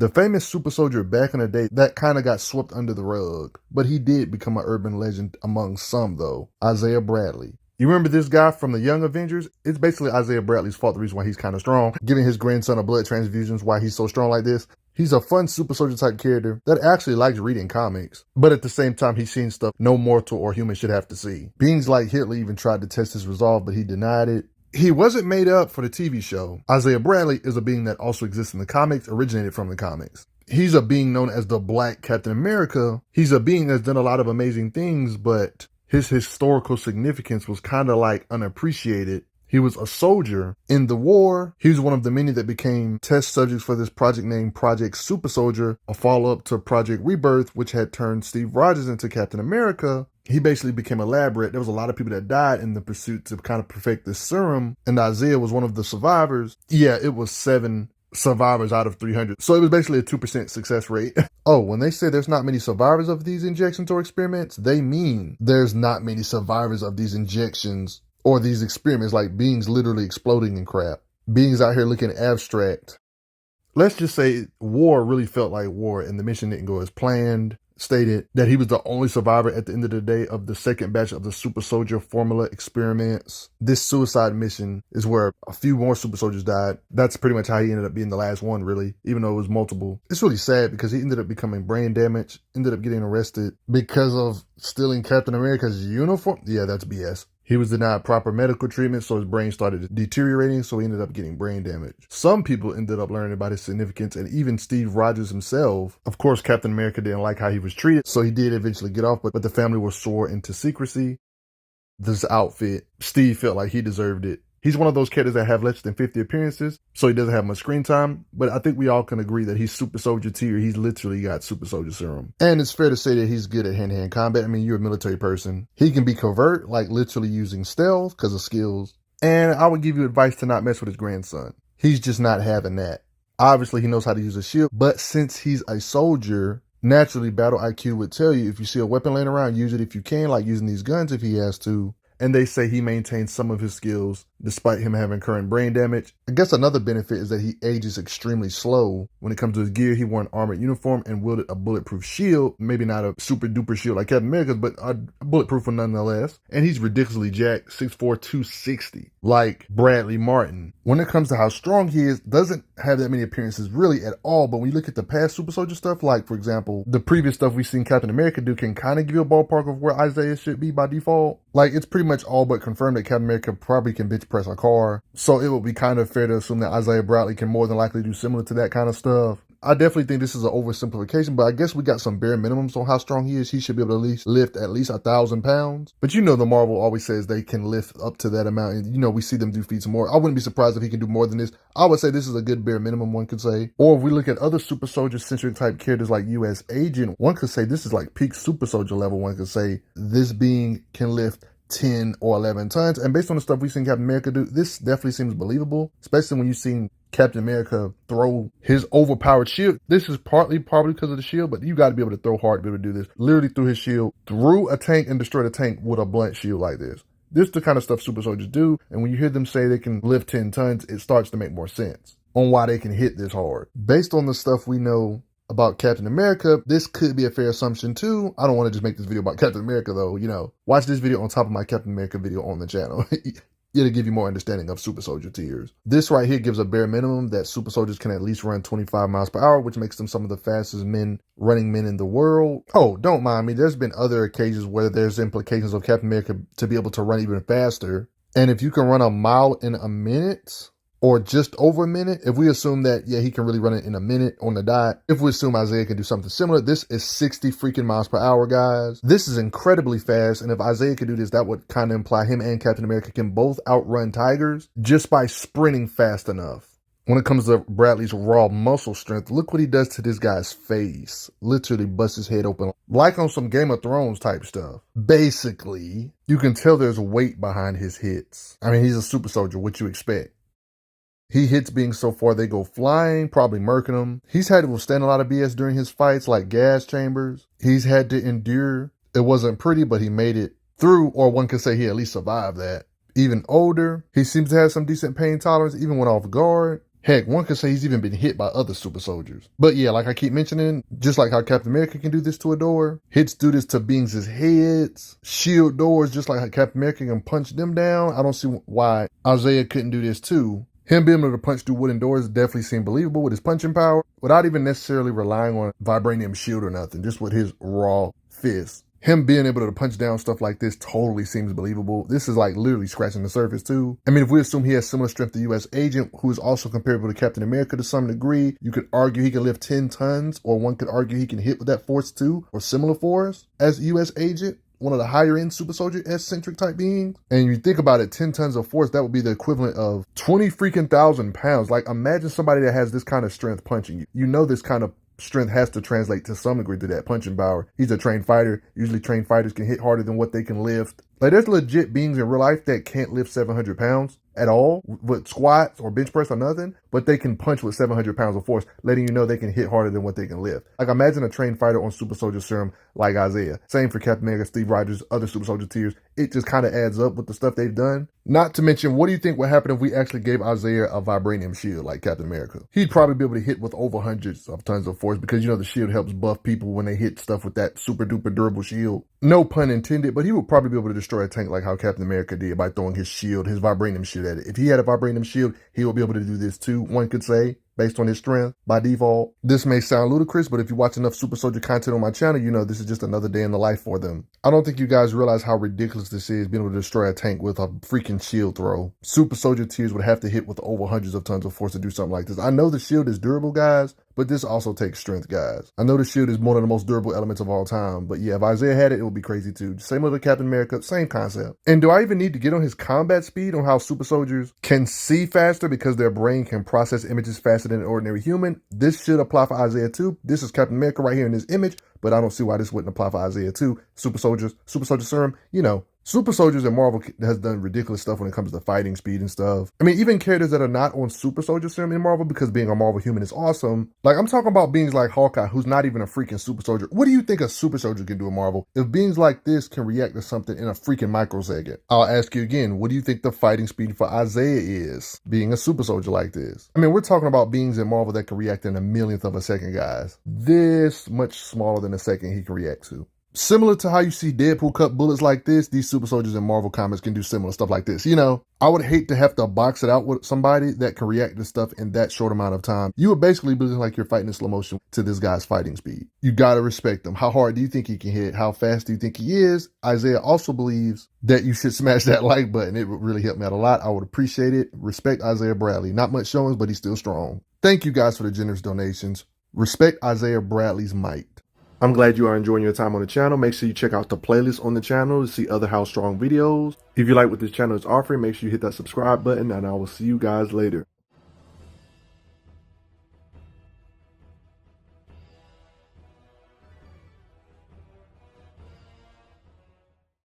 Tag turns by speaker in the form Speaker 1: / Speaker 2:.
Speaker 1: The famous super soldier back in the day that kind of got swept under the rug, but he did become an urban legend among some though, Isaiah Bradley. You remember this guy from the Young Avengers? It's basically Isaiah Bradley's fault, the reason why he's kind of strong, giving his grandson a blood transfusions, why he's so strong like this. He's a fun super soldier type character that actually likes reading comics, but at the same time, he's seen stuff no mortal or human should have to see. Beings like Hitler even tried to test his resolve, but he denied it. He wasn't made up for the TV show. Isaiah Bradley is a being that also exists in the comics, originated from the comics. He's a being known as the Black Captain America. He's a being that's done a lot of amazing things, but his historical significance was kind of like unappreciated. He was a soldier in the war. He was one of the many that became test subjects for this project named Project Super Soldier, a follow-up to Project Rebirth, which had turned Steve Rogers into Captain America. He basically became a lab rat. There was a lot of people that died in the pursuit to kind of perfect this serum, and Isaiah was one of the survivors. Yeah, it was 7 survivors out of 300. So it was basically a 2% success rate. Oh, when they say there's not many survivors of these injections or experiments, they mean there's not many survivors of these injections or these experiments, like beings literally exploding and crap. Beings out here looking abstract. Let's just say war really felt like war and the mission didn't go as planned. Stated that he was the only survivor at the end of the day of the second batch of the super soldier formula experiments. This suicide mission is where a few more super soldiers died. That's pretty much how he ended up being the last one, really, even though it was multiple. It's really sad because he ended up becoming brain damaged, ended up getting arrested because of stealing Captain America's uniform. Yeah, that's BS. He was denied proper medical treatment, so his brain started deteriorating, so he ended up getting brain damage. Some people ended up learning about his significance, and even Steve Rogers himself. Of course, Captain America didn't like how he was treated, so he did eventually get off, but the family was sworn into secrecy. This outfit, Steve felt like he deserved it. He's one of those characters that have less than 50 appearances, so he doesn't have much screen time, but I think we all can agree that he's super soldier tier. He's literally got super soldier serum. And it's fair to say that he's good at hand-to-hand combat. I mean, you're a military person. He can be covert, like literally using stealth because of skills. And I would give you advice to not mess with his grandson. He's just not having that. Obviously, he knows how to use a shield, but since he's a soldier, naturally, battle IQ would tell you if you see a weapon laying around, use it if you can, like using these guns if he has to. And they say he maintains some of his skills despite him having current brain damage. I guess another benefit is that he ages extremely slow. When it comes to his gear, he wore an armored uniform and wielded a bulletproof shield. Maybe not a super duper shield like Captain America's, but a bulletproof one nonetheless. And he's ridiculously jacked, 6'4", 260, like Bradley Martin. When it comes to how strong he is, doesn't have that many appearances really at all. But when you look at the past super soldier stuff, like for example, the previous stuff we've seen Captain America do can kind of give you a ballpark of where Isaiah should be by default. Like it's pretty much all but confirmed that Captain America probably can bench press a car. So it would be kind of fair to assume that Isaiah Bradley can more than likely do similar to that kind of stuff. I definitely think this is an oversimplification, but I guess we got some bare minimums on how strong he is. He should be able to lift at least 1,000 pounds. But you know the Marvel always says they can lift up to that amount. And you know we see them do feats more. I wouldn't be surprised if he can do more than this. I would say this is a good bare minimum, one could say. Or if we look at other super soldier-centric type characters like U.S. Agent, one could say this is like peak super soldier level. One could say this being can lift 10 or 11 tons. And based on the stuff we've seen Captain America do, this definitely seems believable, especially when you've seen Captain America throw his overpowered shield. This is probably because of the shield, but you got to be able to throw hard to be able to do this. Literally threw his shield through a tank and destroyed a tank with a blunt shield like this. This is the kind of stuff super soldiers do. And when you hear them say they can lift 10 tons, it starts to make more sense on why they can hit this hard. Based on the stuff we know about Captain America, this could be a fair assumption too. I don't want to just make this video about Captain America though, you know. Watch this video on top of my Captain America video on the channel. It'll give you more understanding of super soldier tiers. This right here gives a bare minimum that super soldiers can at least run 25 miles per hour, which makes them some of the fastest running men in the world. Oh, don't mind me. There's been other occasions where there's implications of Captain America to be able to run even faster. And if you can run a mile in a minute, or just over a minute, if we assume that, yeah, he can really run it in a minute on the dot. If we assume Isaiah can do something similar, this is 60 freaking miles per hour, guys. This is incredibly fast, and if Isaiah could do this, that would kind of imply him and Captain America can both outrun tigers just by sprinting fast enough. When it comes to Bradley's raw muscle strength, look what he does to this guy's face. Literally busts his head open, like on some Game of Thrones type stuff. Basically, you can tell there's weight behind his hits. I mean, he's a super soldier, what you expect. He hits being so far they go flying, probably murking him. He's had to withstand a lot of BS during his fights, like gas chambers. He's had to endure. It wasn't pretty, but he made it through, or one could say he at least survived that. Even older, he seems to have some decent pain tolerance, even when off guard. Heck, one could say he's even been hit by other super soldiers. But yeah, like I keep mentioning, just like how Captain America can do this to a door, hits do this to beings' heads, shield doors, just like how Captain America can punch them down. I don't see why Isaiah couldn't do this too. Him being able to punch through wooden doors definitely seemed believable with his punching power, without even necessarily relying on vibranium shield or nothing, just with his raw fist. Him being able to punch down stuff like this totally seems believable. This is like literally scratching the surface too. I mean, if we assume he has similar strength to U.S. agent, who is also comparable to Captain America to some degree, you could argue he can lift 10 tons, or one could argue he can hit with that force too, or similar force as U.S. agent, one of the higher end super soldier eccentric type beings. And you think about it, 10 tons of force, that would be the equivalent of 20 freaking thousand pounds. Like imagine somebody that has this kind of strength punching you. You know this kind of strength has to translate to some degree to that punching power. He's a trained fighter. Usually trained fighters can hit harder than what they can lift. Like there's legit beings in real life that can't lift 700 pounds at all with squats or bench press or nothing, but they can punch with 700 pounds of force, letting you know they can hit harder than what they can lift. Like imagine a trained fighter on super soldier serum like Isaiah. Same for Captain America, Steve Rogers, other super soldier tiers. It just kind of adds up with the stuff they've done. Not to mention, what do you think would happen if we actually gave Isaiah a vibranium shield like Captain America? He'd probably be able to hit with over hundreds of tons of force because, you know, the shield helps buff people when they hit stuff with that super duper durable shield. No pun intended, but he would probably be able to destroy a tank like how Captain America did by throwing his shield, his vibranium shield at it. If he had a vibranium shield, he would be able to do this too, one could say, based on his strength by default. This may sound ludicrous, but if you watch enough super soldier content on my channel, you know this is just another day in the life for them. I don't think you guys realize how ridiculous this is, being able to destroy a tank with a freaking shield throw. Super soldier tiers would have to hit with over hundreds of tons of force to do something like this. I know the shield is durable, guys, but this also takes strength, guys. I know the shield is one of the most durable elements of all time, but yeah, if Isaiah had it, it would be crazy too. Same with Captain America, same concept. And do I even need to get on his combat speed on how super soldiers can see faster because their brain can process images faster than an ordinary human? This should apply for Isaiah too. This is Captain America right here in this image, but I don't see why this wouldn't apply for Isaiah too. Super soldier serum, you know. Super soldiers in Marvel has done ridiculous stuff when it comes to fighting speed and stuff. I mean, even characters that are not on super soldier serum in Marvel, because being a Marvel human is awesome. Like, I'm talking about beings like Hawkeye, who's not even a freaking super soldier. What do you think a super soldier can do in Marvel if beings like this can react to something in a freaking microsecond? I'll ask you again, what do you think the fighting speed for Isaiah is, being a super soldier like this? I mean, we're talking about beings in Marvel that can react in a millionth of a second, guys. This much smaller than a second he can react to. Similar to how you see Deadpool cut bullets like this, these super soldiers in Marvel comics can do similar stuff like this. You know, I would hate to have to box it out with somebody that can react to stuff in that short amount of time. You would basically be like you're fighting in slow motion to this guy's fighting speed. You gotta respect him. How hard do you think he can hit? How fast do you think he is? Isaiah also believes that you should smash that like button. It would really help me out a lot. I would appreciate it. Respect Isaiah Bradley. Not much showings, but he's still strong. Thank you guys for the generous donations. Respect Isaiah Bradley's might. I'm glad you are enjoying your time on the channel. Make sure you check out the playlist on the channel to see other How Strong videos. If you like what this channel is offering, make sure you hit that subscribe button, and I will see you guys later.